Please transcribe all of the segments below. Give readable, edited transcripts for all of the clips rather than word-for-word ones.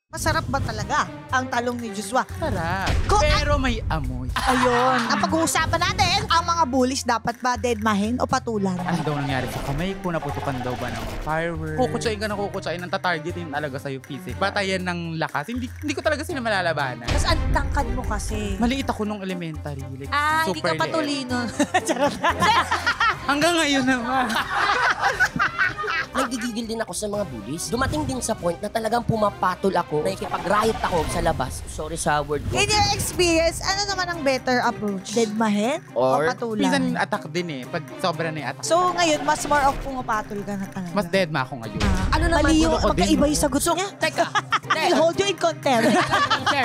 Masarap ba talaga ang talong ni Joshua? Sarap. Pero may amoy. Ayun. Ang pag-uusapan natin, ang mga bullies dapat ba deadmahin o patulan? Ano daw nangyari sa kamay ko? Naputukan daw ba ng firework? Kukutsain ka na kukutsain. Ang tatargetin talaga sa'yo physical. Batayan ng lakas. Hindi ko talaga sila malalabanan. Tapos ang tangkad mo kasi. Maliit ako nung elementary. Like, Hindi ka patulino. Hanggang ngayon naman. Nagigigil din ako sa mga bullies. Dumating din sa point na talagang pumapatol ako, nakikipag-riot ako sa labas. Sorry sa word ko. In your experience, ano naman ang better approach? Deadmahin o Or, patulan? Minsan attack din eh. Pag sobra na yung attack. So ngayon, mas more of pumapatol ka na talaga. Mas deadma ako ngayon. Ano naman? Mali yung Ako din. magkaiba yung sagot niya. Teka. I'll hold you in contempt. Sir.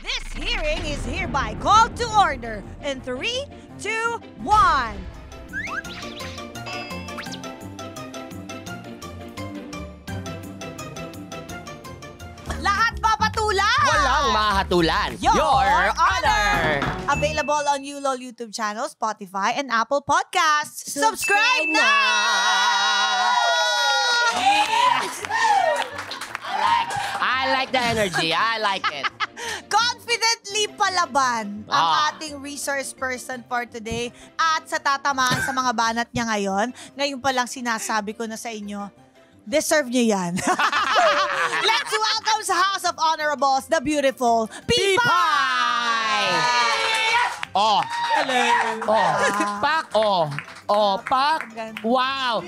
This hearing is hereby called to order in 3, 2, 1. Lahat papatulan! Walang mahatulan. Your Honor! Available on ULOL YouTube channel, Spotify, and Apple Podcasts. Subscribe na! I like the energy. I like it. Confidently palaban ang ating resource person for today at sa tatamaan sa mga banat niya ngayon. Ngayon pa lang sinasabi ko na sa inyo, deserve niyo yan. Let's welcome sa House of Honorables, the beautiful Pipay! Oh. Hello. Oh. Pak. Oh. Oh, pak. Wow.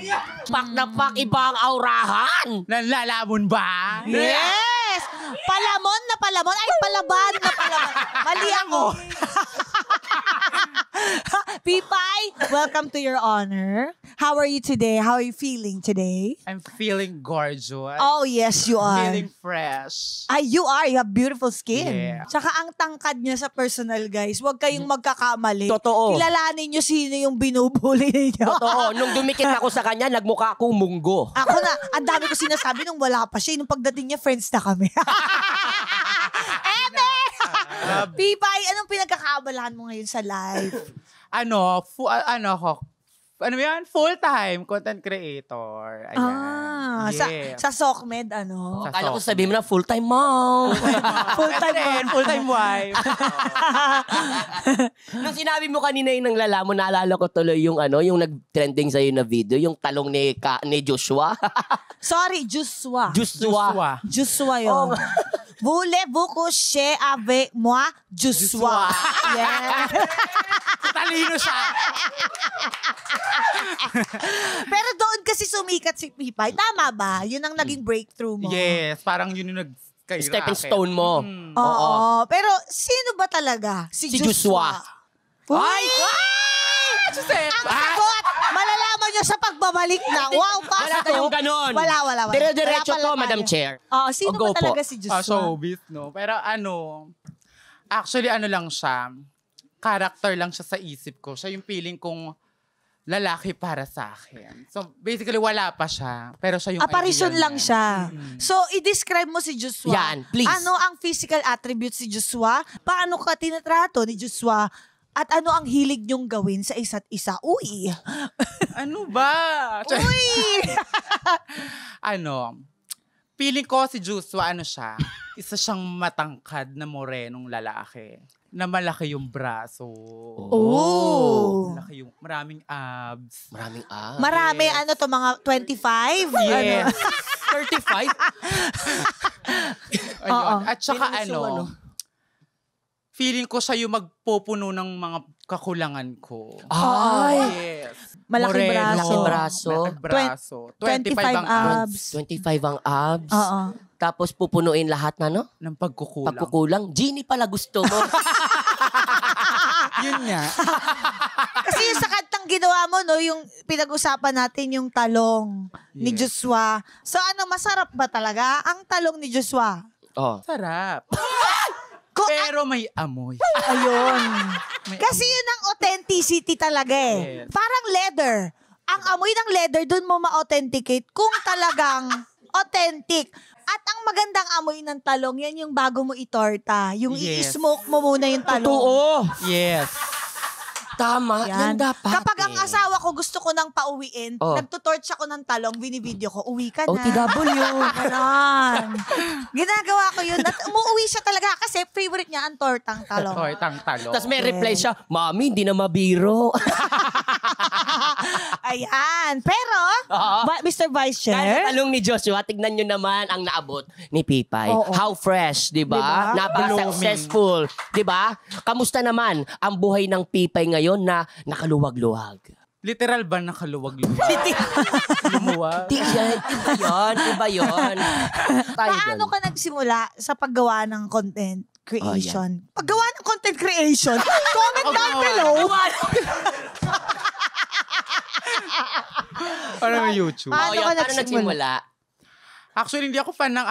Pak na pak, iba ang aurahan. Nanlalamon ba? Yes! Palamon na palamon. Ay, palaban na palaban. Mali ako. Pipay, welcome to your honor. How are you today? How are you feeling today? I'm feeling gorgeous. Oh, yes, you are. Feeling fresh. Ay, you are. You have beautiful skin. Yeah. Tsaka ang tangkad niya sa personal, guys. Huwag kayong magkakamali. Totoo. Kilalanin niyo sino yung binubuli niyo. Totoo. Nung dumikit ako sa kanya, nagmukha akong munggo. Ako na, ang dami ko sinasabi nung wala pa siya. Nung pagdating niya, friends na kami. Eme! Pipay, anong pinagkakaabalahan mo ngayon sa life? Ano yan? Full-time content creator. Ayan. Yes. Sa SOCMED, ano? Akala ko sabihin mo na full-time mom. Full-time wife. Nung sinabi mo kanina yung nanglala mo, naalala ko tuloy yung yung nag-trending sa'yo na video, yung talong ni Joshua. Sorry, Joshua. Joshua yun. Oh. Voulez-vous coucher avec moi, Joshua? Yeah. Talino siya. Pero doon kasi sumikat si Pipay. Tama ba? Yun ang naging breakthrough mo. Yes, parang yun yung Stepping stone mo. Oo. Pero sino ba talaga? Si Joshua. Ay! Ang sagot! Malalaman nyo sa pagbabalik na. Wow, Wala pasok. tayong ganon. Wala. Dire-diretso Wala to, pala Madam tayo. Chair. Sino Go ba talaga po. si Joshua? Showbiz, no? Pero actually lang siya. Character lang siya sa isip ko. Siya yung feeling kong lalaki para sa akin. So, basically, wala pa siya. Pero siya yung Apparition ideal lang niya. siya. So, i-describe mo si Joshua. Yan, please. Ano ang physical attributes si Joshua? Paano ka tinatrato ni Joshua? At ano ang hilig niyong gawin sa isa't isa? Uy! Ano ba? Uy! Feeling ko si Joshua, siya? Isa siyang matangkad na morenong lalaki. Na malaki yung braso. Oh! Malaki yung maraming abs. Maraming Marami, Yes. mga 25? Yes. 35? Ayun. At saka feeling ko siya yung magpupuno ng mga kakulangan ko. Ay! Yes. Malaking braso. Malaking braso. Malaking braso. 25 25 ang abs. abs. 25 ang abs. Oo. Tapos pupunuin lahat na, no? Ng pagkukulang. Pagkukulang. Genie pala gusto mo. Yun nga. Kasi yung sa kantang ginawa mo, no, yung pinag-usapan natin yung talong ni Yes. Joshua. So masarap ba talaga ang talong ni Joshua? Oh. Sarap. Pero may amoy. Ayun. May Kasi yun ang authenticity talaga eh. Yes. Parang leather. Ang amoy ng leather, dun mo ma-authenticate kung talagang authentic. At ang magandang amoy ng talong, yan yung bago mo itorta. Yung Yes. i-smoke mo muna yung talong. Totoo. Yes. Tama, yan dapat. Kapag ang asawa ko gusto ko nang pauwiin, Oh. nagtutorch ako ng talong, binibideo ko, uwi ka na. OTW. Ganon. Ginagawa ko yun. At umuwi siya talaga kasi favorite niya ang tortang talong. Tortang talong. Tapos may reply siya, Mami, hindi na mabiro. Ayan. Pero, Oo. Mr. Vice Kahit Chair, sa talong ni Joshua, tignan nyo naman ang naabot ni Pipay. Oo. How fresh, di ba? Diba? Napaka-successful. Di ba? Kamusta naman ang buhay ng Pipay ngayon na nakaluwag-luwag? Literal ba nakaluwag-luwag? Lumuwag? Di yan. Iba yun. Tayo paano dun. ka nagsimula sa paggawa ng content creation? Paggawa ng content creation? Comment down below. Parang YouTube. Paano ka Paano nagsimula? Actually, hindi ako fan ng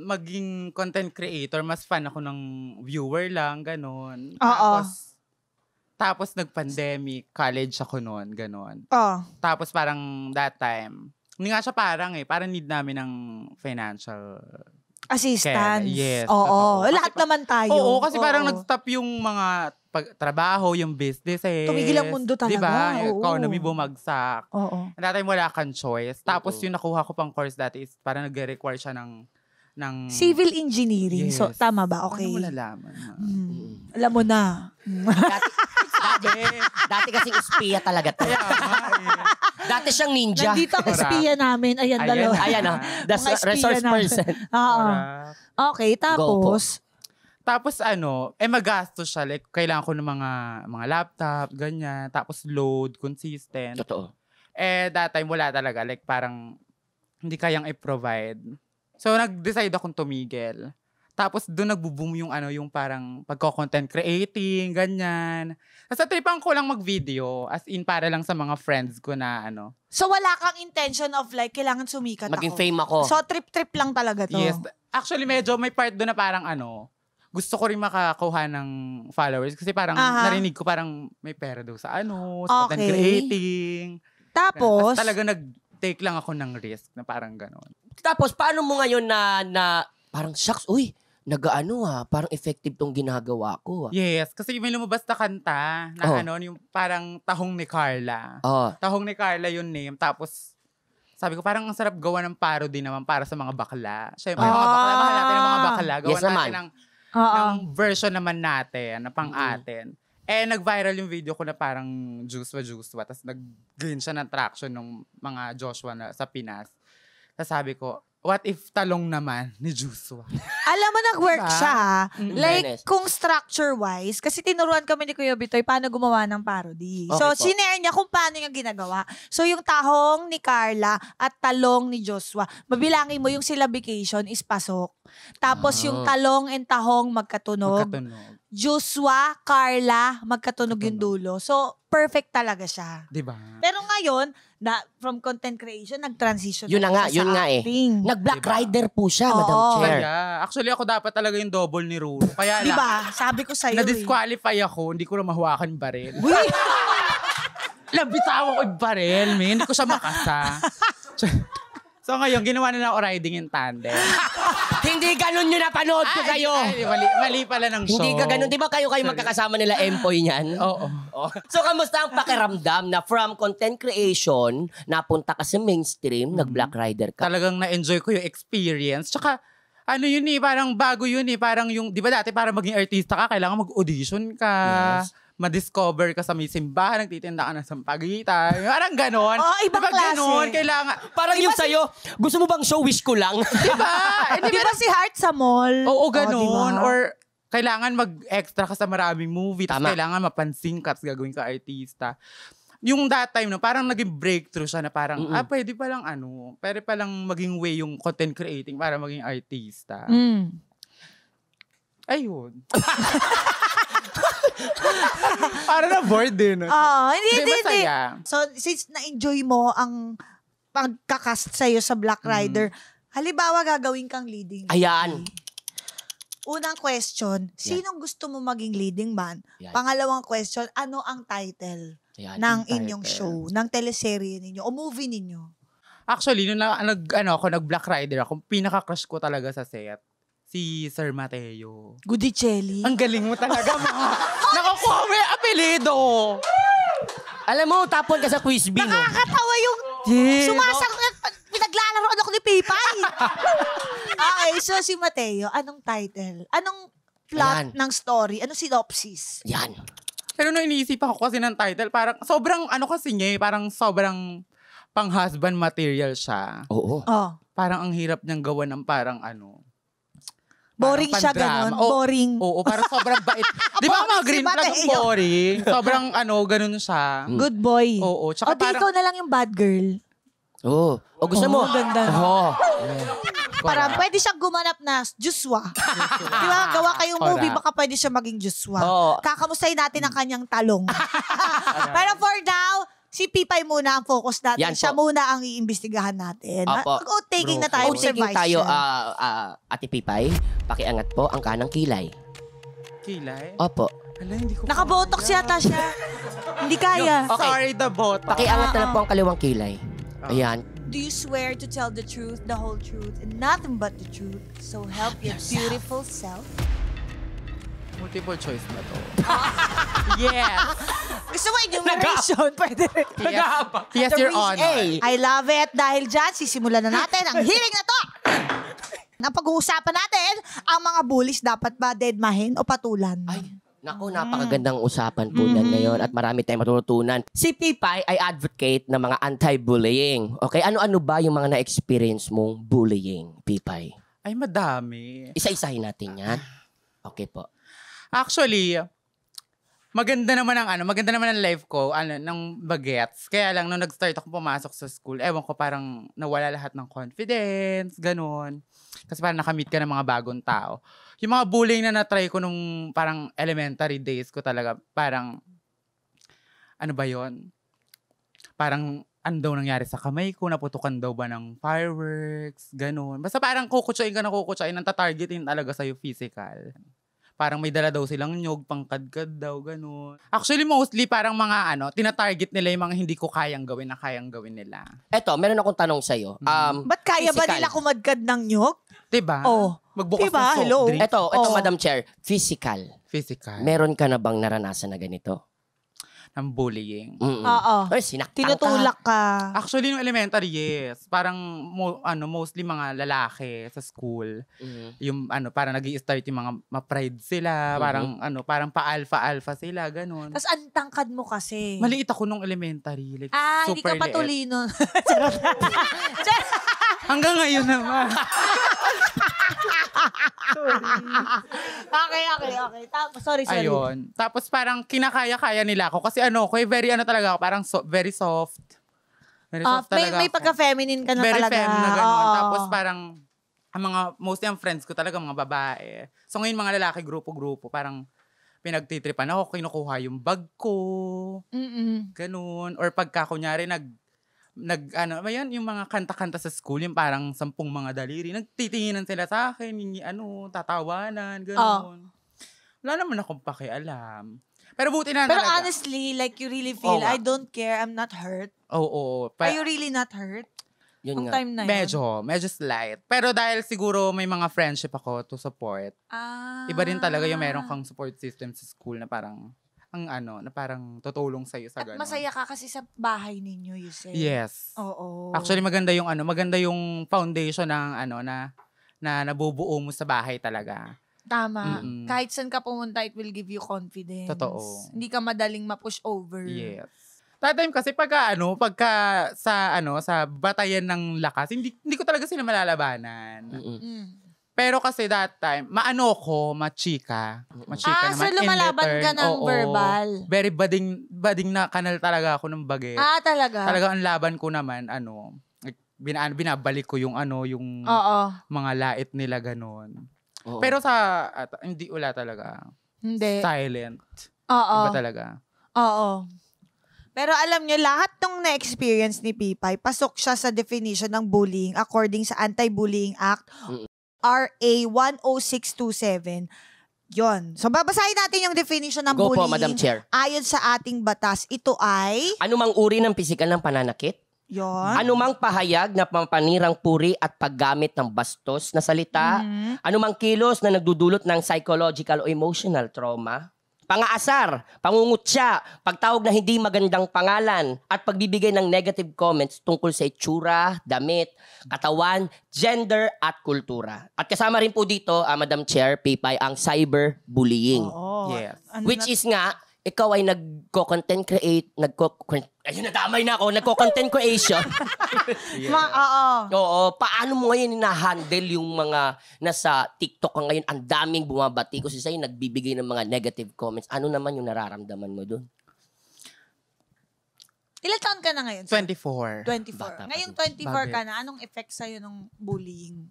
maging content creator. Mas fan ako ng viewer lang, ganon. Oo. Tapos nag-pandemic, college ako noon, ganon. Oh. Tapos parang that time, hindi nga siya parang need namin ng financial Assistance. Yes, Oo. totoo. Lahat Kasi naman tayo. Oo, kasi parang nag-stop yung mga trabaho, yung businesses. Tumigil ang mundo talaga. Diba? Yung Oo. economy bumagsak. Oo. That time wala kang choice. Tapos Oo. yung nakuha ko pang course dati is parang nag-require siya ng Civil engineering. Yes. So, tama ba? Okay. Ano mo nalaman? Alam mo na. Dati kasing espiya talaga to. Kaya nga eh. Dati siyang ninja. Nandito ang espiya namin. Ayan, Ayan dalawa. na. Ayan the Mga espiya resource namin. person. Oo. Correct. Okay, tapos, Tapos magastos siya. Like, kailangan ko ng mga laptop, ganyan. Tapos load, consistent. Totoo. That time wala talaga. Like, parang hindi kayang i-provide. So, nag-decide akong tumigil. Tapos, doon nagbo-boom yung parang pagko-content creating, ganyan. Tapos, tripan ko lang mag-video. As in, para lang sa mga friends ko na so wala kang intention of like, kailangan sumikat Maging ako. fame ako. So, trip-trip lang talaga to. Yes. Actually, medyo may part doon na parang gusto ko rin makakuha ng followers. Kasi parang narinig ko parang may pera daw sa sa content Okay. creating. Tapos, Talaga nag-take lang ako ng risk na parang gano'n. Tapos, paano mo ngayon na parang, shucks, uy, parang effective tong ginagawa ko. Yes, kasi may lumabas na kanta na yung parang Tahong ni Carla. Oh. Tahong ni Carla yung name. Tapos, sabi ko parang ang sarap gawa ng parody naman para sa mga bakla. Siyempre, mga bakla, mahal natin ng mga bakla. Gawa Yes naman. natin oo. ng version naman natin, na pang-atin. Nag-viral yung video ko na parang Joshua. Tapos nag-gain siya ng traction ng mga Joshua sa Pinas. Tapos sabi ko, what if talong naman ni Joshua? Alam mo, nag-work Diba? siya. Like, Fairness. kung structure-wise, kasi tinuruan kami ni Kuya Bitoy paano gumawa ng parody. Okay So, po. sinare niya kung paano niya ginagawa. So, yung tahong ni Carla at talong ni Joshua, mabilangin mo yung syllabication is pasok. Tapos, yung talong and tahong magkatunog. Magkatunog. Joshua, Carla, magkatunog yung dulo. So, perfect talaga siya. Diba? Pero ngayon, from content creation, nag-transition Yun na nga, siya yun sa nga eh. acting. Nag-Black Diba? Rider po siya, Oo. Madam Chair. Kaya, actually ako dapat talaga yung double ni Ruro. Kaya Di ba? Sabi ko sa'yo na-disqualify ako, hindi ko na mahawakan yung baril. Uy! Nabitawan ko yung baril, man. Hindi ko siya makasa. So ngayon, ginawa na ako riding in tandem. Hindi ganun yun napanood ko kayo. Mali pala ng show. Hindi ka ganun. Di ba kayo magkakasama nila Empoy niyan? Oo. Oh. So, kamusta ang pakiramdam na from content creation, napunta ka sa mainstream, nag-Black Rider ka? Talagang na-enjoy ko yung experience. Tsaka, yun parang bago yun parang yung, di ba dati para maging artista ka, kailangan mag-audition ka. Yes. Ma-discover ka sa may simbahan, nagtitinda ka ng sampagitan. Parang ganon. Oo, ibang diba klase. ganon? Kailangan, Parang yung sa'yo, gusto mo bang show wish ko lang? diba? Di ba si Heart sa mall? Oo, ganon. diba? Or kailangan mag-extra ka sa maraming movie. Tapos Tama. kailangan mapansin ka, tapos gagawin ka artista. Yung that time, parang naging breakthrough siya na parang, pwede palang maging way yung content creating para maging artista. Mm. Ayun. Para na bored din. Oo, hindi. Masaya. So, since na-enjoy mo ang pagkakast sa'yo sa Black Rider, halimbawa gagawin kang leading. Ayan. Unang question, sinong gusto mo maging leading man? Yan. Pangalawang question, ano ang title Ayan. ng title. inyong show, ng teleserye ninyo, o movie ninyo? Actually, nung nag-Black Rider ako, pinaka-crush ko talaga sa set, si Sir Mateo. Gudicelli. Ang galing mo talaga, mga. Nakakuha mo yung apelido. Alam mo, tapon ka sa quiz bee, no? Nakakatawa yung sumasagot. Pinaglalaroan ako ni Pipay. Okay, so si Mateo, anong title? Anong plot Ayan. ng story? Anong synopsis? Yan. Pero nung iniisip ako kasi ng title, parang sobrang ano kasi niya parang sobrang pang-husband material siya. Oo. Oh. Parang ang hirap niyang gawa ng parang ano. Boring parang siya pandrama. ganun. Boring. Oo, parang sobrang bait. Di ba mga Boring si green flag ang Mateo. boring? Sobrang ano, ganun siya. Good boy. Oo, O tsaka di ikaw na lang yung bad girl. Oo. O gusto mo? Ganda. Oo. Parang pwede siyang gumanap na Joshua. Di ba? Gawa kayong movie, Correct. baka pwede siya maging Joshua. Oo. Kakamustahin natin ang kanyang talong. Pero for now, si Pipay muna ang focus natin. Yan Siya po. muna ang iimbestigahan natin. Opo. Taking na tayo. Taking tayo, Ate Pipay, pakiangat po ang kanang kilay. Kilay? Opo. Hala, hindi ko Nakabotox yata siya. Hindi kaya. Okay. Sorry, the bot. Pakiangat na lang po ang kaliwang kilay. Ayan. Do you swear to tell the truth, the whole truth, and nothing but the truth? So help your beautiful self. Multiple choice na to. Yes. Gusto mo enumeration? Pwede rin. Yes, Your Honor. I love it. Dahil dyan, sisimulan na natin ang hearing na to. Ang pag-uusapan natin, ang mga bullies dapat ba deadmahin o patulan? Ay, naku, napakagandang usapan po yan ngayon at marami tayong matututunan. Si Pipay ay advocate ng mga anti-bullying. Okay, ano-ano ba yung mga na-experience mong bullying, Pipay? Ay, madami. Isa-isahin natin yan. Okay po. Actually, maganda naman ang life ko, ng bagets. Kaya lang, nung nag-start ako pumasok sa school, ewan ko, parang nawala lahat ng confidence, ganun. Kasi parang nakamit ka ng mga bagong tao. Yung mga bullying na na-try ko nung parang elementary days ko talaga, parang, ano ba yon? Parang, ano daw nangyari sa kamay ko, naputukan daw ba ng fireworks, ganun. Basta parang kukutsain ka na kukutsain, nang-targetin talaga sa'yo physical. Parang may dala daw silang nyog, pangkadkad daw, ganun. Actually, mostly parang mga tinatarget nila yung mga hindi ko kayang gawin na kayang gawin nila. Eto, meron akong tanong sa'yo. Ba't kaya ba physical. nila kumadkad ng nyog? Diba? Oh. Magbukas Diba? ng soft Hello? drink. Eto, Oh. Madam Chair, physical. Physical. Meron ka na bang naranasan na ganito? Ng bullying. Oo. Ay, sinaktan Tinutulak ka. Actually, nung elementary, yes. Parang, mostly mga lalaki sa school. Yung, parang nag-i-start yung mga ma-pride sila. Parang, parang pa-alpha-alpha sila, ganun. Tapos ang tangkad mo kasi. Maliit ako nung elementary. Like, Hindi ka super liit. patulino. Hanggang ngayon naman. Okay. Sorry. Ayun. Tapos parang kinakaya-kaya nila ako. Kasi very talaga ako. Parang very soft. Very soft talaga may ako. pagka-feminine ka na Very talaga. femme na gano'n. Oo. Tapos parang, mostly ang friends ko talaga mga babae. So ngayon mga lalaki, grupo-grupo, parang pinagtitripan ako, kinukuha yung bag ko, ganun. Or pagka kunyari, yung mga kanta-kanta sa school, yung parang 10 mga daliri, nagtitinginan sila sa akin, tatawanan, ganun. Wala naman akong pakialam. Pero buti na Pero talaga. honestly, like you really feel, Oo nga. I don't care, I'm not hurt. Oo. Are you really not hurt? Yun Nung nga. time na yun? Medyo slight. Pero dahil siguro may mga friendship ako to support, iba rin talaga yung meron kang support system sa school na parang, na parang tutulong sa'yo sa At gano'n. masaya ka kasi sa bahay ninyo, you say. Yes. Oo. Actually, maganda yung foundation ng na nabubuo mo sa bahay talaga. Tama. Mm-mm. Kahit saan ka pumunta, it will give you confidence. Totoo. Hindi ka madaling ma-push over. Yes. That time kasi pagka sa batayan ng lakas, hindi ko talaga sila malalabanan. Pero kasi that time, machika. Machika naman. So lumalaban in return, ka ng oo. verbal. Very bading na kanal talaga ako ng bagay. Talaga? Talaga ang laban ko naman, binabalik ko yung Oo. mga lait nila ganun. Oo. Pero hindi wala talaga. Hindi. Silent. Oo. Iba talaga. Oo. Pero alam nyo, lahat ng na-experience ni Pipay, pasok siya sa definition ng bullying according sa Anti-Bullying Act, RA 10627. Yon. So, babasahin natin yung definition ng Go bullying. po, Madam Chair. Ayon sa ating batas, ito ay... Anumang uri ng pisikal ng pananakit, Yon. anumang pahayag na pampanirang puri at paggamit ng bastos na salita, anumang kilos na nagdudulot ng psychological o emotional trauma, Pangaasar, pangungutya, pagtawag na hindi magandang pangalan, at pagbibigay ng negative comments tungkol sa itsura, damit, katawan, gender, at kultura. At kasama rin po dito, Madam Chair, Pipay, ang cyberbullying. Oo. Yes. Which is nga, ikaw ay nagko-content create, ayun, nadamay na ako, nagko-content creation. Oo. Oo, paano mo ngayon na-handle yung mga nasa TikTok ka ngayon, ang daming bumabati ko sa'yo, nagbibigay ng mga negative comments. Ano naman yung nararamdaman mo dun? Ilan taon ka na ngayon? 24. 24. Bata pa Ngayong din. 24 ka na, anong effect sa'yo ng bullying?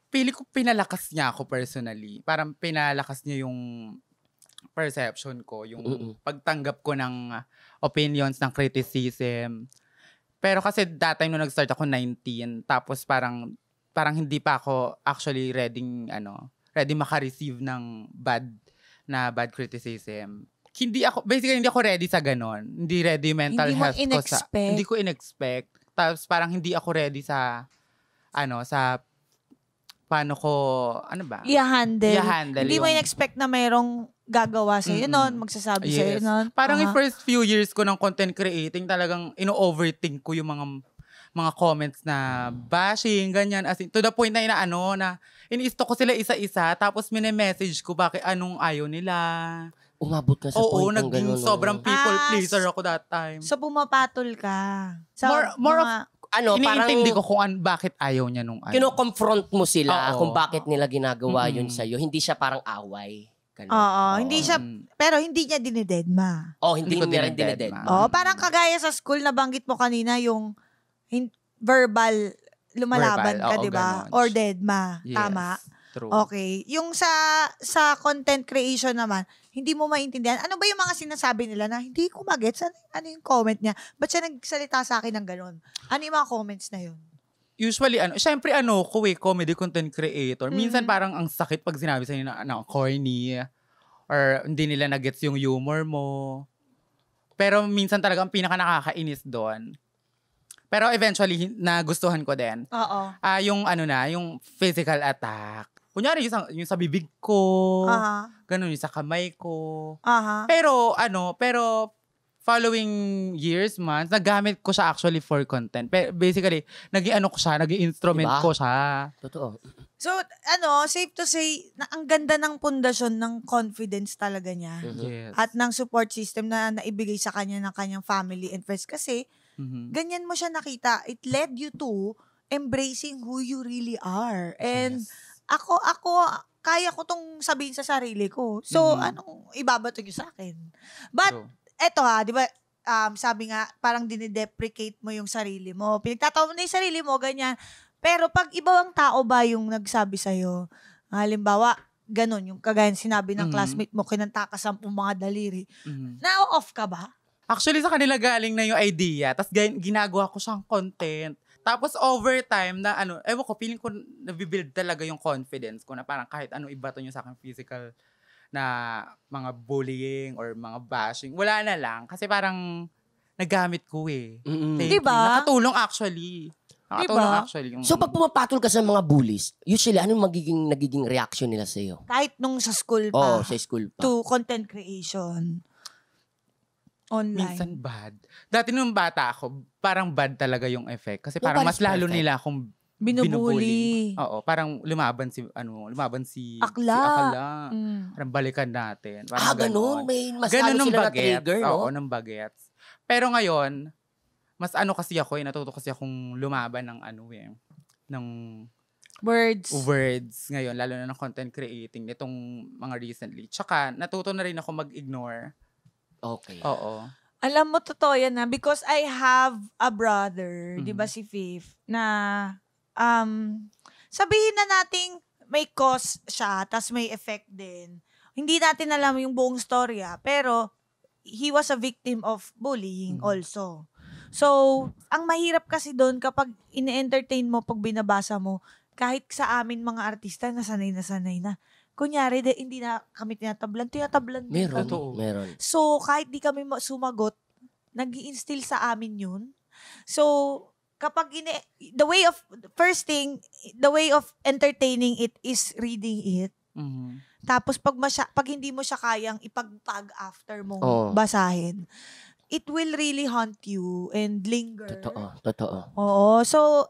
Pili ko pinalakas niya ako personally. Parang pinalakas niya yung perception ko, yung pagtanggap ko ng opinions, ng criticism. Pero kasi that time nung nag-start ako 19, tapos parang hindi pa ako actually ready maka-receive ng bad criticism. Hindi ako ready sa ganon. Hindi ready yung mental Hindi mo health ko in-expect? Hindi ko in-expect. Tapos parang hindi ako ready sa paano ko, I-handle. Hindi mo yung- in-expect na mayroong gagawa sa'yo nun, magsasabi sa'yo nun. Parang yung Aha. first few years ko ng content creating, talagang ino-overthink ko yung mga comments na bashing, ganyan. As in, to the point na ini-stalk ko sila isa-isa, tapos mini-message ko anong ayaw nila. Umabot ka sa Oo, point ng naging gano'n. sobrang people pleaser ako that time. So, pumapatol ka. Sa More mga, Iniintindi ko kung bakit ayaw niya nung kino-confront mo sila Oo. kung bakit nila ginagawa yun sa'yo. Hindi siya parang away. Ganun. Oo, hindi siya, pero hindi niya dinidedma. Hindi Hindi ko niya rin dinededma. dinededma. Oo, parang kagaya sa school, nabanggit mo kanina yung verbal, lumalaban Verbal, ka, oo, di ba? ganon. Or deadma. Yes, Tama? True. Okay. Yung sa content creation naman, hindi mo maintindihan. Ano ba yung mga sinasabi nila na hindi ko magets? Ano yung comment niya? Ba't siya nagsalita sa akin ng gano'n? Ano yung mga comments na yun? Usually, syempre comedy content creator. Minsan parang ang sakit pag sinabi sa'yo na corny or hindi nila na-gets yung humor mo. Pero minsan talaga ang pinaka nakakainis doon. Pero eventually, nagustuhan ko din. Oo. Yung physical attack. Kunyari, yung sa bibig ko, Aha. ganun, yung sa kamay ko. Aha. Pero following years, months, nagamit ko siya actually for content. Basically, naging instrument Diba? ko siya. Totoo. So, safe to say, na ang ganda ng pundasyon ng confidence talaga niya. Yes. At ng support system na naibigay sa kanya ng kanyang family and friends. Kasi, ganyan mo siya nakita. It led you to embracing who you really are. And, ako, kaya ko tong sabihin sa sarili ko. So, anong ibabato niyo sa akin? But, True. eto di ba, sabi nga, parang dinideprecate mo yung sarili mo. Pinagtatawa mo na yung sarili mo, ganyan. Pero pag ibang tao ba yung nagsabi sa'yo, halimbawa, ganun, yung kagaya sinabi ng classmate mo, kinanta ka 10 mga daliri, na-off ka ba? Actually, sa kanila galing na yung idea. Tapos ginagawa ko siyang content. Tapos over time na ewan ko, feeling ko nabibuild talaga yung confidence ko na parang kahit ano ibato nyo sa akin physical na mga bullying or mga bashing, wala na lang. Kasi parang nagamit ko eh. Thank Diba? you. Nakatulong actually. Yung, So, pag pumapatol ka sa mga bullies, usually, anong nagiging reaction nila sa'yo? Kahit nung sa school pa, Oo, sa school pa. to content creation. Online. minsan bad. Dati nung bata ako, parang bad talaga yung effect. Kasi parang mas Nobody's lalo perfect. nila akong Binubuli. Oo, parang lumaban si Akla. si Akla. Mm. Parang balikan natin. Parang Ganun. May mas Ganun lalo nung sila na bagets. trigger, no? Oo, nung bagets. Pero ngayon, mas kasi ako natuto kasi akong lumaban ng ng words ngayon, lalo na ng content creating nitong mga recently. Tsaka, natuto na rin ako mag-ignore. Okay. Oo. Alam mo, totoo yan na. Because I have a brother, di ba si Fifth, na sabihin na nating may cause siya, tas may effect din. Hindi natin alam yung buong storya, pero he was a victim of bullying also. So, ang mahirap kasi doon kapag ine-entertain mo, pag binabasa mo, kahit sa amin mga artista, nasanay na. Kunyari, hindi na kami tinatablan din Meron. kami. Meron. So, kahit di kami sumagot, nag-i-instill sa amin yun. So, kapag the way of entertaining it is reading it. Tapos pag hindi mo siya kayang ipagtag after mong Oo. basahin, it will really haunt you and linger. Totoo. Oo. So,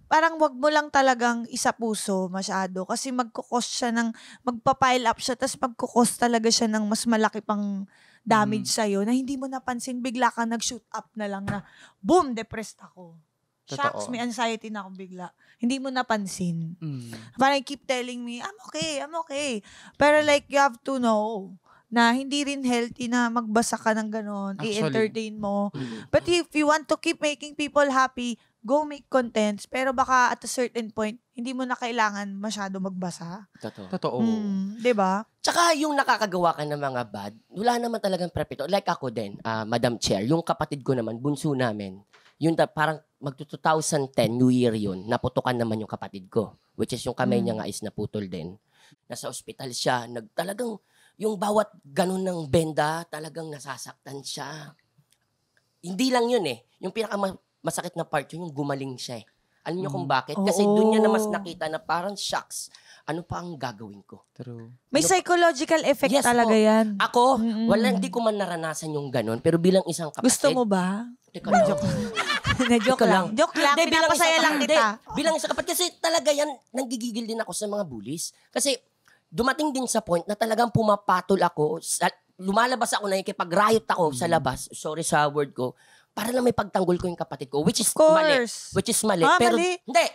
parang wag mo lang talagang isa puso masyado kasi magpa-pile up siya tapos magkukos talaga siya ng mas malaki pang damage sa'yo na hindi mo napansin, bigla ka nag-shoot up na lang na, boom, depressed ako. Shocks, Totoo. may anxiety na ako bigla. Hindi mo napansin. Parang keep telling me, I'm okay. Pero like, you have to know na hindi rin healthy na magbasa ka ng ganon, Actually. i-entertain mo. But if you want to keep making people happy, go make contents, pero baka at a certain point, hindi mo na kailangan masyado magbasa. Totoo. 'Di ba? Tsaka yung nakakagawa ka ng mga bad, wala naman talagang prepito. Like ako din, Madam Chair, yung kapatid ko naman, bunso namin, yun parang magto-2010, New Year yun, naputukan naman yung kapatid ko. Which is yung kamay niya nga is naputol din. Nasa ospital siya, talagang yung bawat ganun ng benda, talagang nasasaktan siya. Hindi lang yun eh. Yung masakit na part yun, yung gumaling siya eh. Alam niyo kung bakit? Kasi doon niya na mas nakita na parang shocks. Ano pa ang gagawin ko? True. May psychological effect Yes talaga po. yan. Ako, hindi ko man naranasan yung ganun. Pero bilang isang kapatid. Gusto mo ba? Teka lang. Joke lang. Joke lang. Hindi, Pinapasaya lang hindi, kita. bilang isang kapatid. Kasi talaga yan, nanggigigil din ako sa mga bullies. Kasi dumating din sa point na talagang pumapatol ako. Lumalabas ako, nakikipag-riot ako sa labas. Sorry sa word ko. Para lang may pagtanggol ko yung kapatid ko. Which is mali. Which is mali. Pero mali. hindi.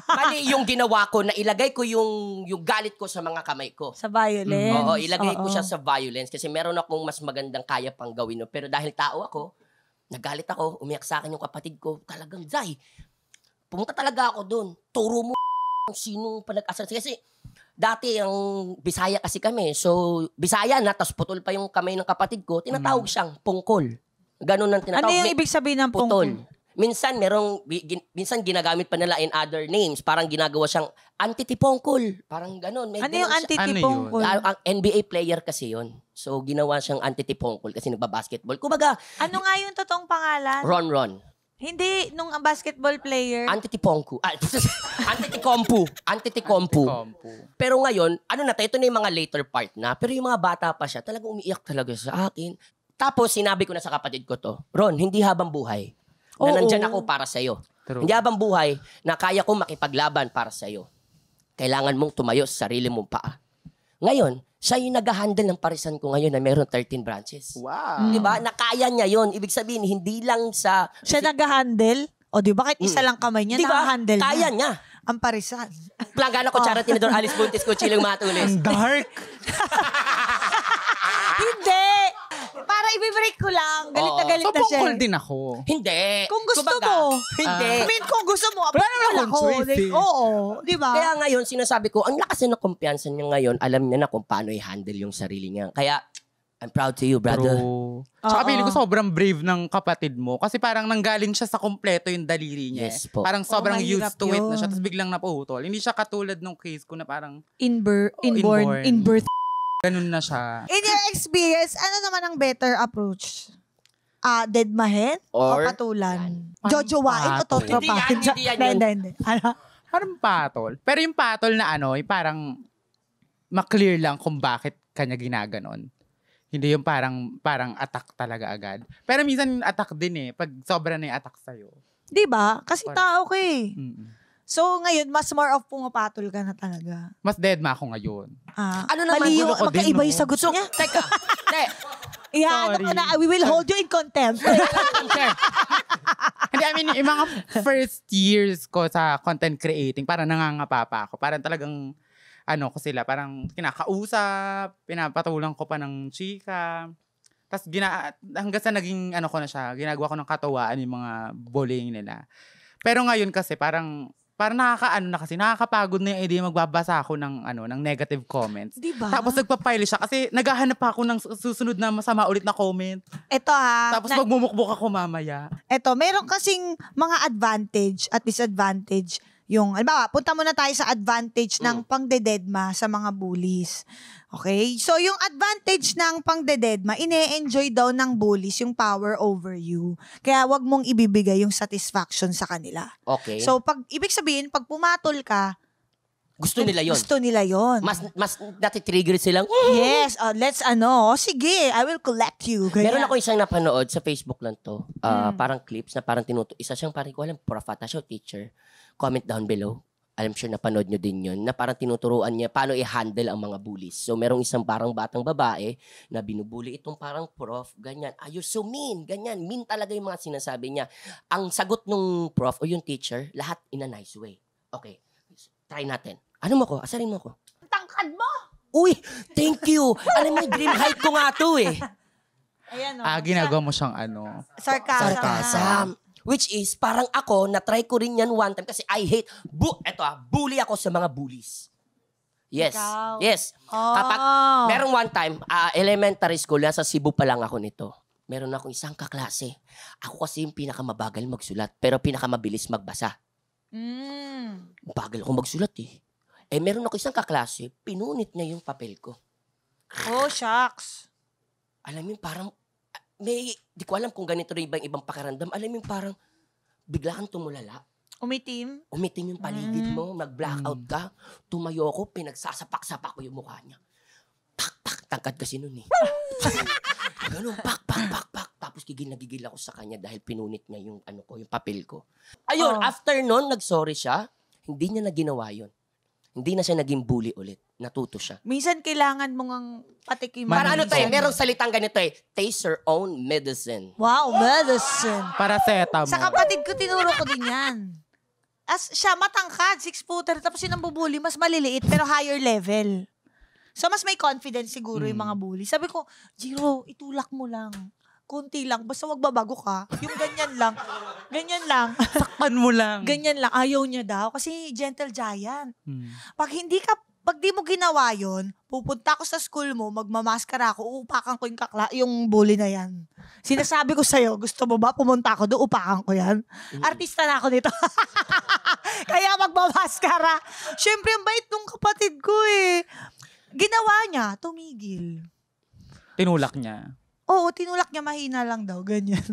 Mali yung ginawa ko na ilagay ko yung galit ko sa mga kamay ko. Sa violence. Oo, ilagay ko siya sa violence kasi meron akong mas magandang kaya pang gawin. No? Pero dahil tao ako, nagalit ako, umiyak sa akin yung kapatid ko, talagang, Zay, pumunta talaga ako doon. Turo mo sinong panag-asal. Kasi dati ang Bisaya kasi kami. So, Bisaya na, tapos putol pa yung kamay ng kapatid ko, tinatawag siyang pungkol. Ganun ang tinatawag. Ano yung ibig sabihin ng pungkol? Minsan minsan ginagamit pa nila in other names. Parang ginagawa siyang antitipongkol. Parang ganun. Ano yung antitipongkol? Ang NBA player kasi yon. So ginawa siyang antitipongkol kasi nagba-basketball. Kumbaga, Ano nga yung totoong pangalan? Ron. Hindi, nung basketball player. Antitipongku. Antitikompu. Pero ngayon, ito na yung mga later part na. Pero yung mga bata pa siya, talagang umiiyak talaga sa akin. Tapos sinabi ko na sa kapatid ko to, Ron, hindi habang buhay na nandyan ako para sa'yo. True. Hindi habang buhay na kaya ko makipaglaban para sa'yo. Kailangan mong tumayo sa sarili mong paa. Ngayon, siya yung nag-handle ng parisan ko ngayon na meron 13 branches. Wow. Diba? Na kaya niya yun. Ibig sabihin, hindi lang sa... Siya nag-handle? O di ba kahit isa lang kamay niya, Diba? naka-handle Kaya niya. niya. Ang parisan. Planggana ko, Chara Tinador, Alice Buntis ko, Chilong Matulis. Dark. Hindi! Para i-break ko lang. Galit na galit So, na siya. pungkol din ako. Hindi. Kung gusto Kumbaga, mo. Hindi. I mean, kung gusto mo, Wala naman akong choice, Like, eh. oo, di ba? Kaya ngayon, sinasabi ko, ang lakas na ng kumpiyansa niya ngayon, alam niya na kung paano i-handle yung sarili niya. Kaya, I'm proud to you, brother. True. Tsaka Oo. feeling ko sobrang brave ng kapatid mo. Kasi parang nanggaling siya sa kompleto yung daliri niya. Yes po. Parang sobrang mahirap used to it na siya. yun. Tapos biglang naputol. Hindi siya katulad nung case ko na parang Inborn. inborn. Ganun na siya. In your experience, ano naman ang better approach? Deadmahin o Or- patulan? Yan. Jojowain o Patol. totropahin? Hindi yan. Hindi. Ano? Parang patol. Pero yung patol na yung parang maklear lang kung bakit kanya ginaganon. Hindi yung parang attack talaga agad. Pero minsan yung attack din pag sobra na yung attack sa'yo. Di ba? Kasi Correct. tao ka eh. Mm-mm. So, ngayon, mas more of pumapatol ka na talaga. Mas deadma ako ngayon. Ano naman, mali yung, gulo ko din, magkaiba no? yung sagot niya. Teka. Ano Sorry. ka na, we will hold you in contempt. Hindi, I mean, yung mga first years ko sa content creating, parang nangangapa pa ako. Parang talagang, ko sila, parang kinakausap, pinapatulang ko pa ng chika. Tapos, hanggang sa naging, ko na siya, ginagawa ko ng katawaan yung mga bullying nila. Pero ngayon kasi, parang nakakapagod na yung idea magbabasa ako ng negative comments. Diba? Tapos nagpa-pile siya kasi naghahanap pa ako ng susunod na masama ulit na comment. Ito Tapos magmumukbuk ako mamaya. Ito, meron kasing mga advantage at disadvantage. Yung, halimbawa, punta muna tayo sa advantage ng pangdededma sa mga bullies. Okay? So, yung advantage ng pangdededma, ine-enjoy daw ng bullies yung power over you. Kaya wag mong ibibigay yung satisfaction sa kanila. Okay. So, ibig sabihin, pag pumatol ka, Gusto nila yon. Gusto nila yon. Mas natitrigger silang, Yes, let's sige, I will collect you. Ganyan. Meron ako isang napanood sa Facebook lang to. Parang clips na parang isa siyang parang ko alam, prof ata siya o teacher. Comment down below. I'm sure napanood nyo din yun. Na parang tinuturuan niya paano i-handle ang mga bullies. So merong isang parang batang babae na binubuli itong parang prof. Ganyan. You're so mean. Ganyan. Mean talaga yung mga sinasabi niya. Ang sagot nung prof o yung teacher, lahat in a nice way. Okay. Try natin. Ano mo ko? Asarin mo ko. Tangkad mo! Uy, thank you. Alam mo, dream height ko nga to eh. Ayan ginagawa mo siyang Sarcasm. Sarcasm. Which is, parang ako, na-try ko rin yan one time kasi I hate, bully ako sa mga bullies. Yes. Ikaw. Yes. Kapag, merong one time, elementary school, nasa Cebu pa lang ako nito. Meron akong isang kaklase. Ako kasi yung pinakamabagal magsulat, pero pinakamabilis magbasa. Bagal ako magsulat eh. Meron ako isang kaklase, pinunit niya yung papel ko. Oh, shucks. Alam mo, parang, di ko alam kung ganito rin ibang pakiramdam. Alam mo, parang, bigla kang tumulala. Umitim Umitim yung paligid mo, mag-blackout ka. Tumayo ko, pinagsasapak-sapak ko yung mukha niya. Pak, tangkad kasi nun eh. Ganun, pak. Tapos gigil ako sa kanya dahil pinunit niya yung yung papel ko. Ayun, after nun, nag-sorry siya. Hindi niya na ginawa yun. Hindi na siya naging bully ulit. Natuto siya. Minsan kailangan mo ngang patikiman. Para merong salitang ganito taste your own medicine. Wow, medicine. Paracetamol. Sa kapatid ko, tinuro ko din yan. As siya, matangkad, 6-footer, tapos yun ang bubuli, mas maliliit, pero higher level. So, mas may confidence siguro yung mga bully. Sabi ko, Jiro, itulak mo lang. Kunti lang, basta wag babago ka. Yung ganyan lang. Ganyan lang. Sakpan mo lang. Ganyan lang. Ayaw niya daw. Kasi gentle giant. Pag di mo ginawa yon, pupunta ako sa school mo, magmamaskara ako, uupakan ko yung bully na yan. Sinasabi ko sa'yo, gusto mo ba pumunta ako doon, upakan ko yan? Artista na ako dito. Kaya magmamaskara. Siyempre, ang bait nung kapatid ko eh. Ginawa niya, tumigil. Tinulak niya. Oo, tinulak niya, mahina lang daw, ganyan.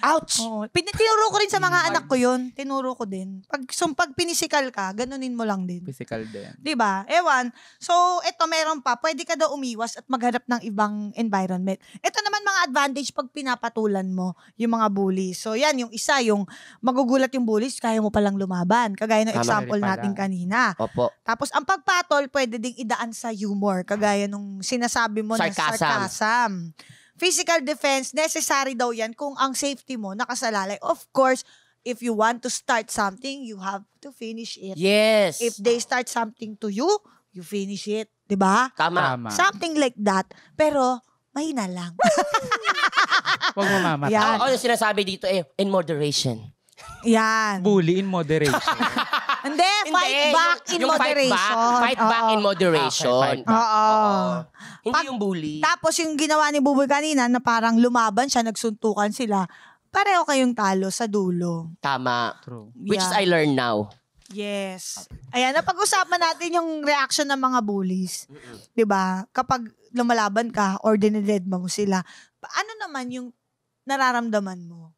Ouch! Oo. Tinuro ko rin sa mga anak ko yun. Tinuro ko din. Pag pinisikal ka, ganunin mo lang din. Physical din. Diba? Ewan. So, eto meron pa. Pwede ka daw umiwas at maghanap ng ibang environment. Ito naman mga advantage pag pinapatulan mo yung mga bullies. So, yan. Yung isa, yung magugulat yung bullies, kaya mo palang lumaban. Kagaya ng example natin kanina. Opo. Tapos, ang pagpatol, pwede ding idaan sa humor. Kagaya nung sinasabi mo na sarcasm. Physical defense, necessary daw yan kung ang safety mo nakasalalay. Of course, if you want to start something, you have to finish it. Yes. If they start something to you, you finish it. Diba? Tama. Something like that. Pero, mahina lang. Huwag mo mamatay. Yan. Yung sinasabi dito in moderation. Yan. Bully in moderation. Hindi, fight back in yung moderation. Fight back in moderation. Okay, fight back. Oo. Hindi yung bully. Tapos yung ginawa ni Buboy kanina na parang lumaban siya, nagsuntukan sila, pareho kayong talo sa dulo. Tama. True. Which is I learn now. Yes. Ayan, napag-usapan natin yung reaction ng mga bullies. 'Di ba? Kapag lumalaban ka or dinededma mo sila, ano naman yung nararamdaman mo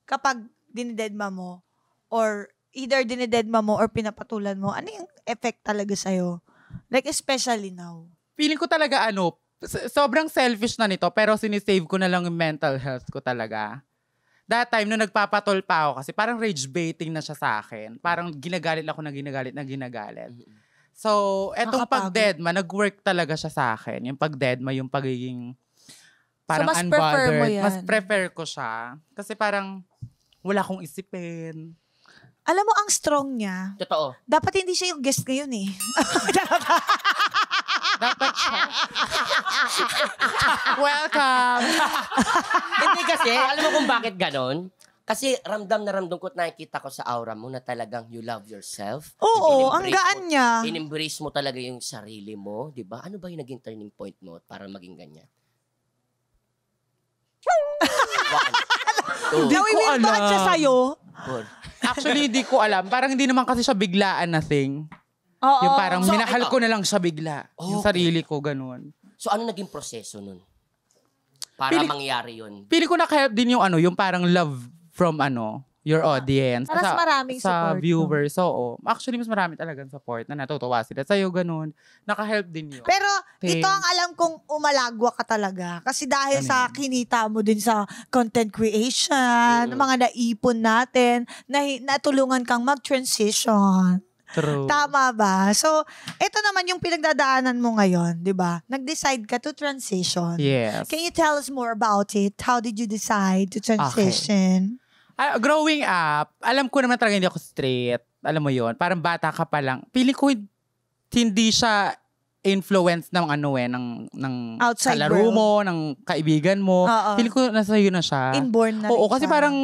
kapag dinededma mo or either dinededma mo or pinapatulan mo? Ano yung effect talaga sa'yo? Like especially now. Feeling ko talaga sobrang selfish na nito pero sinisave ko na lang yung mental health ko talaga. That time, nung nagpapatol pa ako kasi parang rage baiting na siya sa akin. Parang ginagalit ako na ginagalit. So, etong Nakakapagod. pag-deadma, nag-work talaga siya sa akin. Yung pag-deadma, yung pagiging parang mas prefer mo unbothered. yan? Mas prefer ko siya. Kasi parang wala akong isipin. Alam mo, ang strong niya. Totoo. Dapat hindi siya yung guest ngayon eh. Dapat siya. Welcome! Hindi kasi, alam mo kung bakit ganon? Kasi ramdam na ramdam ko at nakikita ko sa aura mo na talagang you love yourself. Oo, ang In-embrace gaan mo- niya. In-embrace mo talaga yung sarili mo, di ba? Ano ba yung naging turning point mo para maging ganyan? One, two, Nawiwildohan siya sa'yo. four. Actually, hindi ko alam. Parang hindi naman kasi siya biglaan na thing. Oo. Yung parang So, minahal ito. ko na lang siya bigla. Yung Okay. sarili ko, ganun. So ano naging proseso nun? Para Pili- mangyari yun. Pili ko na kaya din yung yung parang love from your audience. Mas maraming sa support, viewers, oo. Actually, mas marami talagang support na natutuwa sila. Sa'yo, ganun. Naka-help din yun. Pero Thanks. ito ang alam kong umalagwa ka talaga. Kasi dahil Ano sa yun? kinita mo din sa content creation, mga naipon natin, natulungan kang mag-transition. True. Tama ba? So, ito naman yung pinagdadaanan mo ngayon, di ba? Nag-decide ka to transition. Yes. Can you tell us more about it? How did you decide to transition? Growing up, alam ko naman talaga hindi ako straight. Alam mo yon, parang bata ka pa lang. Feeling ko hindi siya influence ng ng Outside kalaro world. mo, ng kaibigan mo. Oo. Feeling ko nasa iyo na siya. Inborn na rin Oo, kasi siya. parang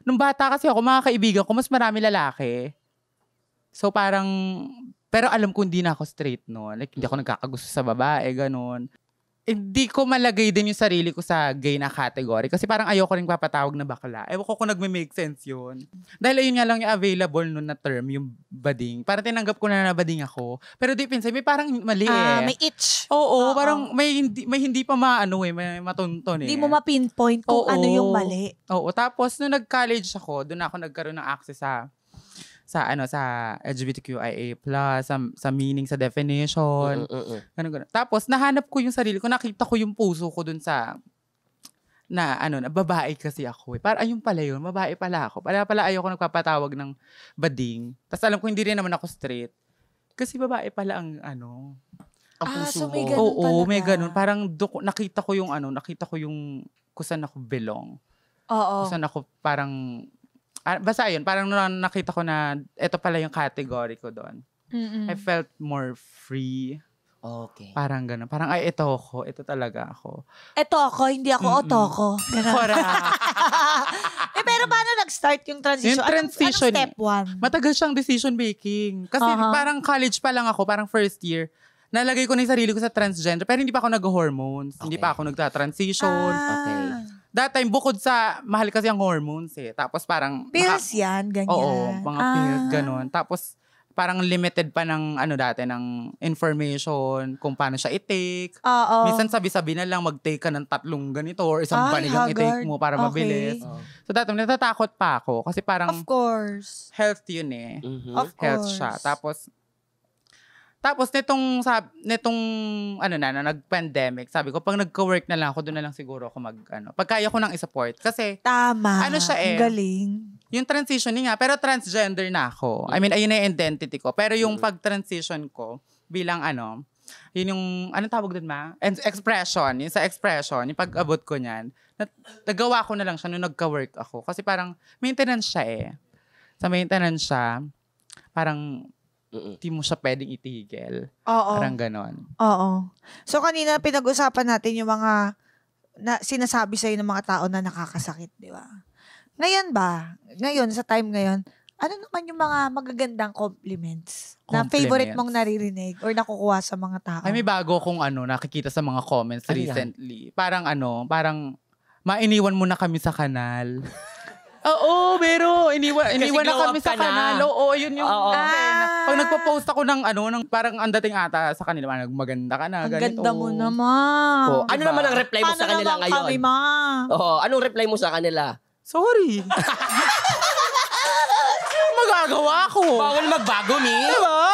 nung bata kasi ako, mga kaibigan ko, mas marami lalaki. So parang, pero alam ko hindi na ako straight no. Like, hindi ako nagkakagusto sa babae, ganun. Hindi ko malagay din yung sarili ko sa gay na category. Kasi parang ayoko rin papatawag na bakla. Ewan ko kung nagme-make sense yun. Dahil ayun nga lang yung available nun na term, yung bading. Parang tinanggap ko na bading ako. Pero deep inside, may parang mali May itch. Oo, parang may hindi pa may matunton eh. Hindi mo ma-pinpoint kung Oo. ano yung mali. Oo, tapos nung nag-college ako, doon ako nagkaroon ng access sa LGBTQIA+, sa meaning, sa definition. Ganun. Tapos nahanap ko yung sarili ko, nakita ko yung puso ko dun sa na babae kasi ako. Para ayun pala yun, babae pala ako. Pala ayoko nagpapatawag ng bading. Tapos alam ko hindi rin naman ako straight. Kasi babae pala ang ang so puso may mo. ganun Oo, talaga. may ganun. Parang nakita ko yung kung saan ako belong. Oo. Kung saan ako parang basta yun, parang nakita ko na ito pala yung category ko doon. Mm-mm. I felt more free. Okay. Parang gano'n. Parang, ay, ito ako. Ito talaga ako. Eto ako, hindi ako otoko. Ganun. Correct. Pero paano nag-start yung transition? Yung transition, Anong step one? Matagal siyang decision making. Kasi parang college pa lang ako, parang first year. Nalagay ko na yung sarili ko sa transgender, pero hindi pa ako nag-hormones. Hindi pa ako nagta-transition. Okay. That time, bukod sa, mahal kasi ang hormones eh. Tapos parang, Pills yan, ganyan. oo, mga pills, ganun. Tapos, parang limited pa ng, dati, ng information, kung paano siya i-take. Oo. Minsan sabi-sabi na lang, mag-take ka ng 3 ganito or isang Ay, banigang haggard. i-take mo para mabilis. So, dati, natatakot pa ako. Kasi parang, Of course. health yun eh. Of Health course. siya. Tapos nitong na nag-pandemic, sabi ko, pag nagka-work na lang ako, doon na lang siguro ako pag kaya ko nang i-support. Kasi, Tama. Ano siya eh? Ang galing. yung transitioning nga, pero transgender na ako. I mean, ayun na yung identity ko. Pero yung pag-transition ko, bilang yun yung, anong tawag din expression. Yung sa expression, yung pag-abot ko niyan, nagawa ko na lang siya nung nagka-work ako. Kasi parang, maintenance siya eh. Sa maintenance siya, parang, di mo siya pwedeng itigil. Oo. Parang ganon. Oo. So, kanina pinag-usapan natin yung mga sinasabi sa'yo ng mga tao na nakakasakit, di ba? Ngayon, sa time ngayon, ano naman yung mga magagandang compliments na favorite mong naririnig or nakukuha sa mga tao? Ay, may bago kong nakikita sa mga comments Ano yan? recently. Parang mainiwan mo na kami sa kanal. Oo, pero iniwan na glow kami up sa ka na. kanal. Oo, yun yung Oo. Pag nagpo-post ako ng parang ang dating ata sa kanila, maganda ka na, Ang ganito. ganda mo naman. Oo. Ano Diba? naman ang reply mo Paano sa kanila naman ngayon? kami, ma? Oo, anong reply mo sa kanila? Sorry. Magagawa ko. Bawal magbago, mi. Diba?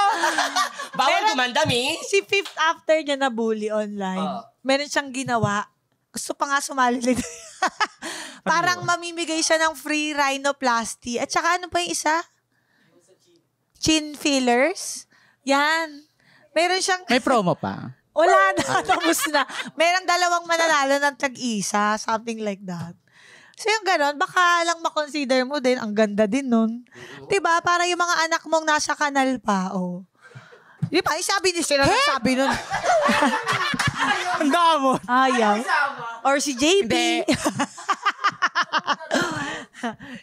Bawal gumanda, mi. Si fifth after niya na bully online, meron siyang ginawa. Gusto pa nga sumali ulit. Parang mamimigay siya ng free rhinoplasty. At saka ano pa yung isa? Chin fillers. Yan. Meron siyang... May promo pa. Wala na. Tapos na. Merong 2 mananalo ng tag-isa. Something like that. So yung ganon, baka lang makonsider mo din. Ang ganda din nun. Diba? Para yung mga anak mong nasa kanal pa. Oh. Di ba? Sabi ni sila sabi nun. Ang damo. Ayaw. Or si JP. Hindi.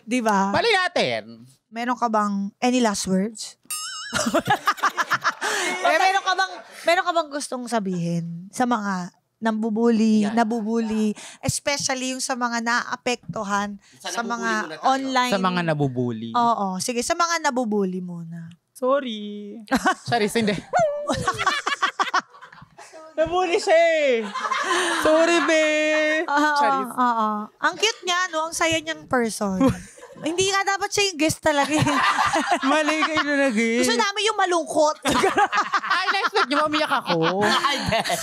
Di ba? Bali natin. Meron ka bang any last words? meron ka bang gustong sabihin sa mga nabubuli, especially yung sa mga naapektuhan sa mga online. Sa mga nabubuli. Oo. Sige, sa mga nabubuli muna. Sorry. Sorry, hindi. Nabuli siya eh. Sorry, be. Charis. Oo. Ang cute niya, no? Ang saya niyang person. Hindi nga dapat siya yung guest talaga. Mali kayo na naging. Gusto namin yung malungkot. Ay, na-expect nyo, umiyak ako. Ay, bet.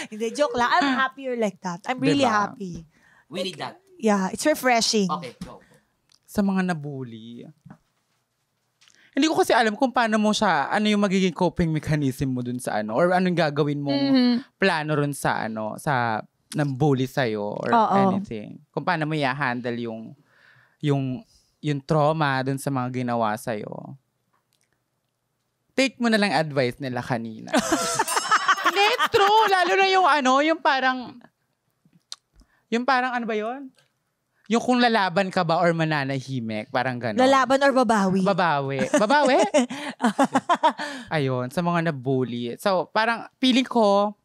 Hindi, joke lang. I'm happier like that. I'm really Diba? happy. We need that. Yeah, it's refreshing. Okay, go. Sa mga nabully. Hindi ko kasi alam kung paano mo siya, ano yung magiging coping mechanism mo dun sa ano, or anong gagawin mong plano rin sa ano, sa nambully sa'yo, or anything. Kung paano mo i-handle yung trauma dun sa mga ginawa sa'yo. Take mo na lang advice nila kanina. Hindi, it's true. Lalo na yung ano, yung parang ano ba yun? Yung kung lalaban ka ba or mananahimik, parang gano'n. Lalaban or babawi? Babawi. Babawi? Ayun, sa mga nabully. So, parang feeling ko,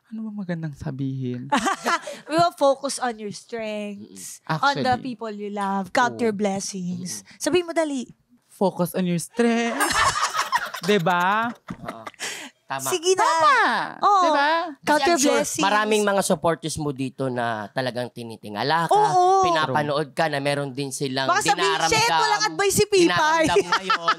ano ba magandang sabihin? We will focus on your strengths, on the Actually. people you love, count your blessings. Sabihin mo dali. Focus on your strength. Diba? Tama. Sige na. Oo. Diba? Count Kasi your I'm sure blessings. maraming mga supporters mo dito na talagang tinitingala ka, Oo. pinapanood ka na meron din silang Baka sabihin, dinaramdam. shit, walang advice si Pipay. Dinaramdam ngayon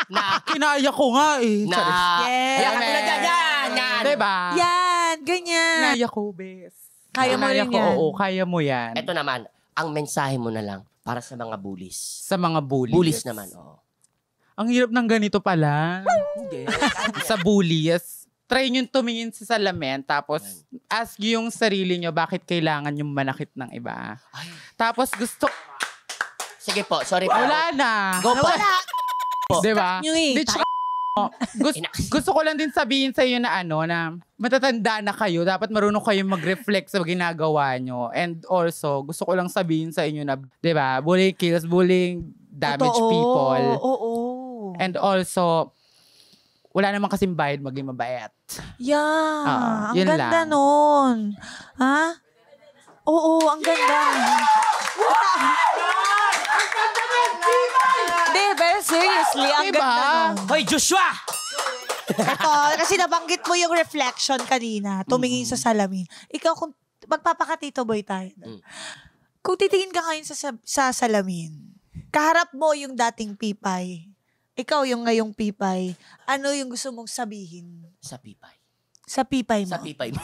na Kinaya ko nga eh. na Yes. Kaya katulad yan. Diba? Yan, ganyan. Kinaya ko, bes. Kaya mo rin ko, yan. oo, kaya mo yan. Ito naman, ang mensahe mo na lang para sa mga bullies. Sa mga bullies. Bullies naman, oo. Ang hirap ng ganito pala. Hindi. Sa bullies. Try nyo tumingin sa salamin, tapos ask nyo yung sarili nyo bakit kailangan yung manakit ng iba. Ay. Tapos gusto, Sige po, sorry po. wala na. Go po. Wala. Diba? Nyo eh. Di, tsaka, gusto ko lang din sabihin sa iyo na ano, na matatanda na kayo, dapat marunong kayong mag-reflect sa ginagawa nyo. And also, gusto ko lang sabihin sa inyo na, diba, bullying kills, bullying damage Totoo. people. Oo. And also, wala naman kasing bayad maging mabait. Yeah. Ang yun ganda lang. nun. Ha? Oo, ang ganda. Hindi, very seriously, ang Diba? ganda nun. Hoy, Joshua! Ito, kasi nabanggit mo yung reflection kanina, tumingin sa salamin. Ikaw, kung magpapakatito boy tayo. Kung titingin ka ngayon sa salamin, kaharap mo yung dating Pipay. Ikaw yung ngayong Pipay. Ano yung gusto mong sabihin Sa Pipay. sa Pipay mo? Sa Pipay mo.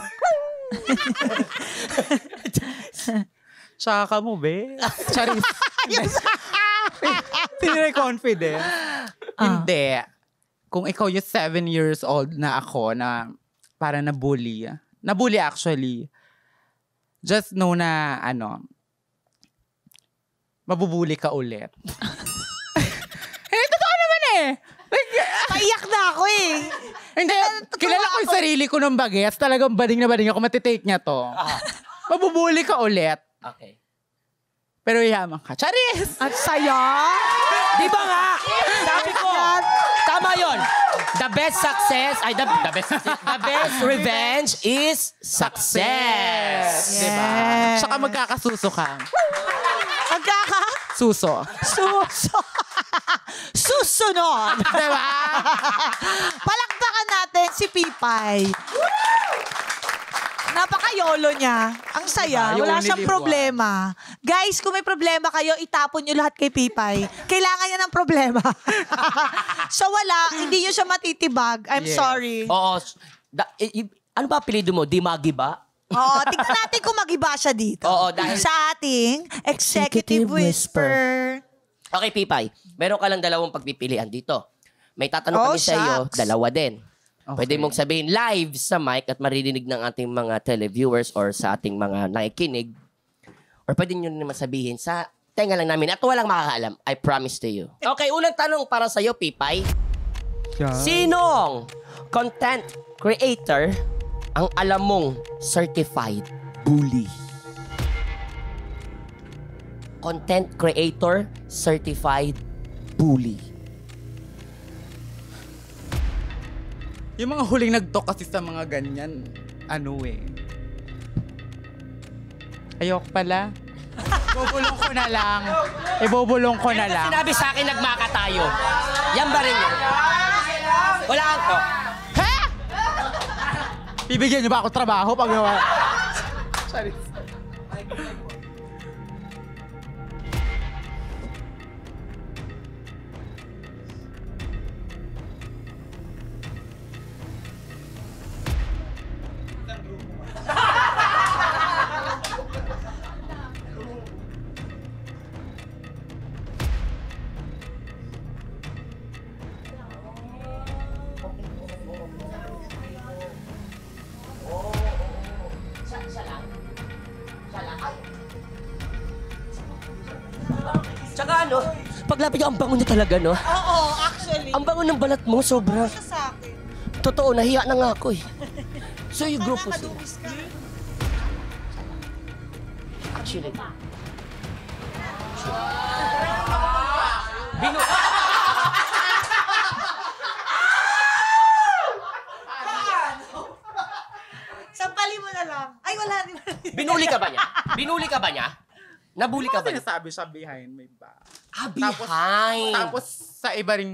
Tsaka mo, be. Charis. Hindi confident. Hindi. Kung ikaw yung 7 years old na ako na para nabully. Nabully actually. Just know na, mabubuli ka ulit. Totoo naman eh. Paiyak na ako eh. Hindi, kilala ko yung sarili ko ng bagets. Talagang bading na bading ako. Matitake niya to. Mabubuli ka ulit. Okay. Pero yaman ka. Charis! At saya. Di ba nga? Sabi ko, tama yun. The best success, the best revenge is success. Diba? Tsaka magkakasuso ka. Suso. Susunod. Diba? Palakpakan natin si Pipay. Napaka-yolo niya. Ang saya. Diba? Yung Wala siyang nilibuan. problema. Guys, kung may problema kayo, itapon niyo lahat kay Pipay. Kailangan niya ng problema. So wala, hindi niyo siya matitibag. I'm Yes. sorry. Oo. Ano ba apelido mo? Dimagi ba? Oo, tignan natin kung mag-iba siya dito. Oo, dahil- Sa ating Executive Whisper. Okay, Pipay. Meron ka lang dalawang pagpipilian dito. May tatanong Oh, kami sa iyo, shucks. dalawa din. Okay. Pwede mong sabihin live sa mic at maririnig ng ating mga televiewers or sa ating mga nakikinig. Or pwede nyo naman sabihin sa tenga lang namin at walang makakaalam. I promise to you. Okay, unang tanong para sa iyo, Pipay. Sinong content creator ang alam mong certified bully? Content creator, certified bully. Yung mga huling nag-talk kasi sa mga ganyan, ayok pala. Bubulong ko na lang. Ibubulong ko na lang. Sinabi sa akin, nagmaka tayo. Yan ba rin yun? Wala ako. Ha? Bibigyan niyo ba ako trabaho pag nawa? Sorry. Tsaka ano, paglapit niya, ang bango niya talaga, no? Oo, actually. Ang bango ng balat mo, sobra. Siya sa akin. Totoo, nahiya na nga ako eh. So yung group mo sila. Nakakadumis ka. Actually. Sampali mo na lang. Ay, wala. Binuli ka ba niya? Binuli ka ba niya? Nabuli ka ba niya? Sinasabi siya behind may ba? Behind. Tapos sa iba ring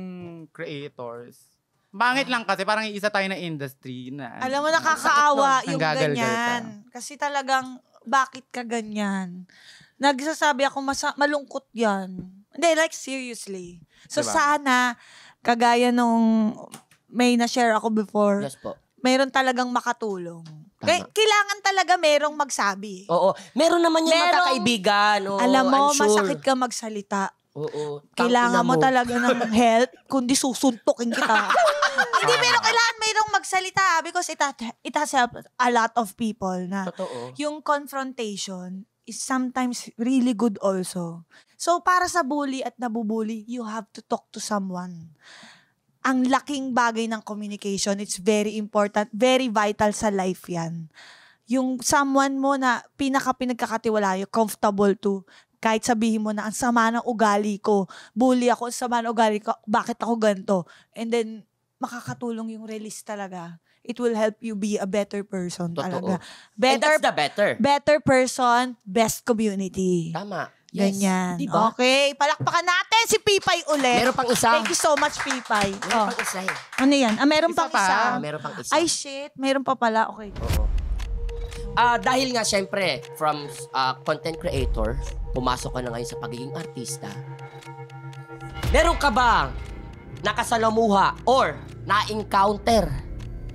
creators. Bangit lang kasi parang isa tayo na industry na. Alam mo, nakakaawa Sakit yung nun. Nanggagalgal ganyan. Kasi talagang, bakit ka ganyan? Nagsasabi ako, malungkot yan. Hindi, like seriously. So Diba? sana, kagaya nung may na-share ako before, Yes po. mayroon talagang makatulong. Kailangan talaga merong magsabi. Oo. Meron naman yung Merong- magkakaibigan. Oo, Alam mo, I'm sure. masakit ka magsalita. Oo. Kailangan Tangina mo talaga ng help, kundi susuntukin kita. Hindi, pero kailangan mayroong magsalita because it has helped a lot of people na Totoo. yung confrontation is sometimes really good also. So, para sa bully at nabubully, you have to talk to someone. Ang laking bagay ng communication, it's very important, very vital sa life yan. Yung someone mo na pinagkakatiwala, you're comfortable to, kahit sabihin mo na, ang sama ng ugali ko, bully ako, ang sama ng ugali ko, bakit ako ganito? And then, makakatulong yung release talaga. It will help you be a better person Totoo. talaga. And that's the better. Better person, best community. Tama. Yes. Ganyan. Diba? Okay, palakpakan natin si Pipay ulit. Meron pang isa. Thank you so much, Pipay. Meron pang isa eh. Ano yan? Meron Isa pang pa? isa. Meron pang isa. Ay, shit. Meron pa pala. Okay. Oo. Dahil nga syempre, from content creator, pumasok ka na ngayon sa pagiging artista. Meron ka ba nakasalamuha or na-encounter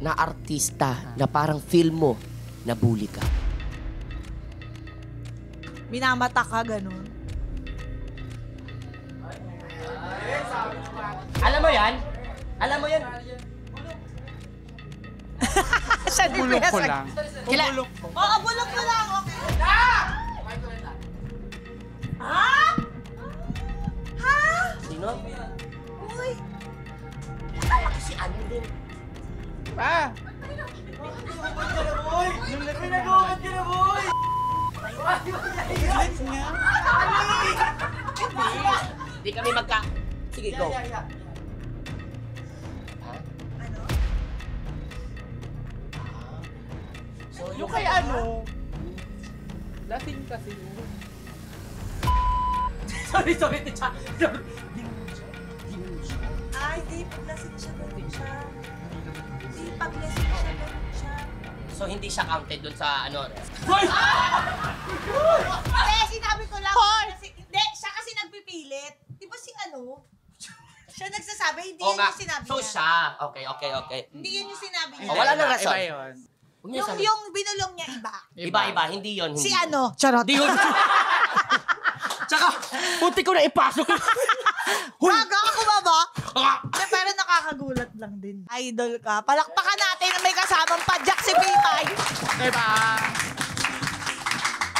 na artista na parang feel mo na bully ka? Minamata ka, ganun. Alam mo yan? Alam mo yan? Sa Bulok ko lang. Kila- Oo, bulok mo lang. Okay. Ha? Ha? Sino? Uy. Si ano din? Pa! Hindi kami magka... Sige, go. Ha? Ano? So, Yung kay ano? Lasing kasi. sorry, Ticha. Ay, di. Paglasing siya, ganun siya. Di, paglasing siya, ganun siya. So, hindi siya counted dun sa ano... Hindi, sinabi ko lang. Hindi, siya kasi nagpipilit. Di ba si ano? Siya nagsasabi, hindi yun yung sinabi So, niya. siya. Okay. Hindi yun yung sinabi niya. Oh, wala nang rason. Iba yun. Huwag niyo sabi- Yung binulong niya iba. Iba, hindi yun. Si hindi. ano? Charot. Hindi yun. Tsaka, punti ko na ipasok. Baga ako ba ba? Pero nakakagulat lang din. Idol ka. Palakpakan natin na may kasamang padyak si Pipay. Diba?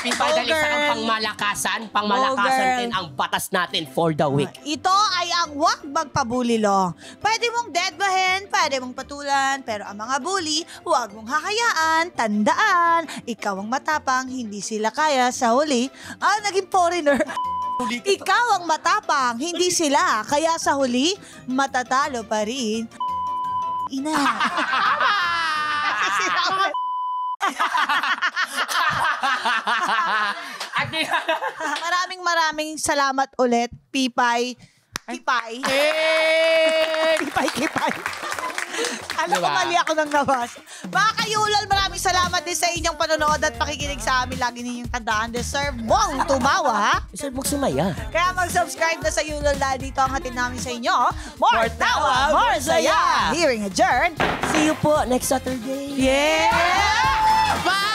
Pipay, girl. ang pangmalakasan girl. din ang batas natin for the week. Ito ay ang wag magpabuli law. Pwede mong deadbahin, pwede mong patulan, pero ang mga bully, huwag mong hakayaan, tandaan, ikaw ang matapang, hindi sila kaya sa huli. Naging foreigner. Ikaw ang matapang, hindi sila, kaya sa huli, matatalo pa rin. Ina. At di- Maraming salamat ulit, Pipay. Pipay. Pipay. Alam ko Diba? mali ako ng nabas. Mga kayulal, maraming salamat din sa inyong panonood at pakikinig sa amin. Lagi ninyong tandaan, deserve mong tumawa, ha? Sir, mong sumaya. Kaya mag-subscribe na sa Yulol dahil dito ang hatid namin sa inyo. More More tawa, tawa, more more saya. saya. Hearing adjourned. See you po next Saturday. Yeah! Bye!